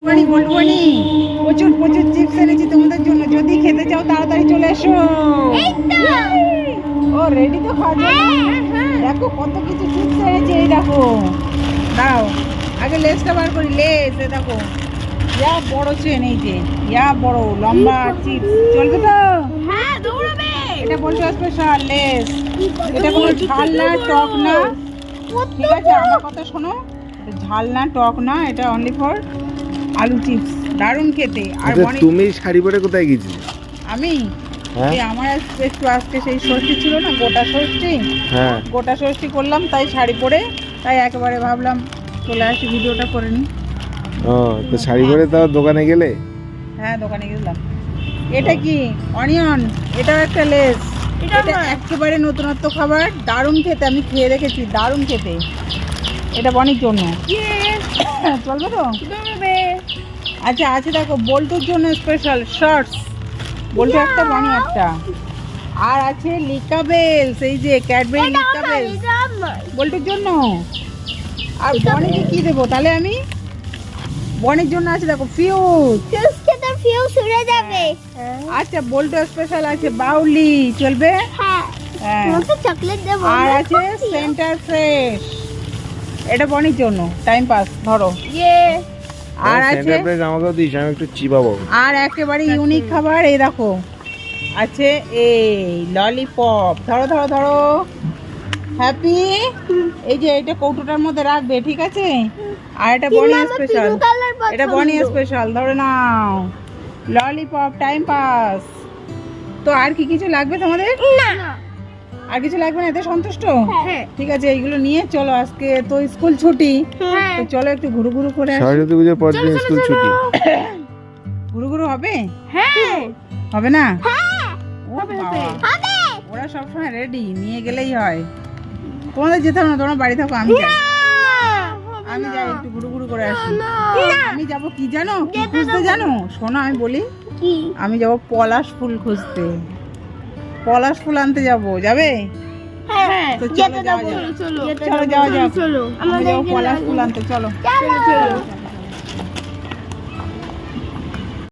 বলবনি প্রচুর প্রচুর চিপস এনেছি তোমাদের জন্য, যদি খেতে চাও তাড়াতাড়ি চলে এসো। ও রেডি তো খাওয়ার জন্য? দেখো কত কিছু চিপস এনেছি, এই দেখো। দাও আগে লেসটা বার করি। লেস এ দেখো, ইয়া বড় চেন, এই যে ইয়া বড় লম্বা চিপস, চলবে তো? এটা বলছো স্পেশাল লেস, এটা কোনো ঝাল না টক না, ঠিক আছে? আমার কথা শোনো, ঝাল না টক না, এটা অনলি ফর আলু চিপস, দারুণ খেতে। আর তুমি শাড়ি পরে কোথায় গেছিলে? আমি আমার একটু আজকে সেই ষষ্ঠী ছিল না, গোটা ষষ্ঠী, গোটা ষষ্ঠী করলাম, তাই শাড়ি পরে, তাই একেবারে ভাবলাম চলে আসি ভিডিওটা করে নি। ও তো শাড়ি পরে তাও দোকানে গেলে? হ্যাঁ দোকানে গেলাম। এটা কি অনিয়ন, এটাও একটা লেস, এটা একেবারে নতুনত্ব খাবার, দারুণ খেতে, আমি খেয়ে দেখেছি, দারুণ খেতে। এটা বনির জন্য চলবে তো? আচ্ছা আছে দেখো বল্টুর জন্য স্পেশাল শর্টস, বল্টু একটা বনি একটা। আর আছে লিকাবেলস, এই যে ক্যাডবেরি লিকাবেলস বল্টুর জন্য। আর বনিকে কি দেবো তাহলে আমি? বনির জন্য আছে দেখো ফিউজ, আচ্ছা বল্টু স্পেশাল আছে বাউলি, চলবে? হ্যাঁ। আর আছে সেন্টার ফ্রেশ, এটা বনির জন্য টাইম পাস ধরো। আর আছে আমাকেও দিস, আমি একটু চিবাবো। আর একেবারে ইউনিক খাবার, এই দেখো আছে এই ললিপপ, ধরো ধরো ধরো হ্যাপি, এই যে এটা কৌটোটার মধ্যে রাখবে, ঠিক আছে? আর এটা বনি স্পেশাল, এটা বনি স্পেশাল, ধরে নাও ললিপপ, টাইম পাস। তো আর কি কিছু লাগবে তোমাদের? না আর কিছু লাগবে না, এতে সন্তুষ্ট? ঠিক আছে, এইগুলো নিয়ে চলো, আজকে তো স্কুল ছুটি, তো চলো একটু ঘুরু ঘুরু করে আসি। সরস্বতী পুজোর পর দিন স্কুল ছুটি, ঘুরু ঘুরু হবে? হবে না? ওরা সবসময় রেডি, নিয়ে গেলেই হয়, তোমাদের যেতে হবে না, তোমরা বাড়ি থাকো, আমি যাই, আমি যাই একটু ঘুরু ঘুরু করে আসি। আমি যাব কি জানো, কি খুঁজতে জানো? শোনো আমি বলি, আমি যাব পলাশ ফুল খুঁজতে, পলাশ ফুল আনতে যাবো, যাবে? তো চলো যাওয়া যাক, চলো যাওয়া যাক, আমি যাবো পলাশ ফুল আনতে, চলো।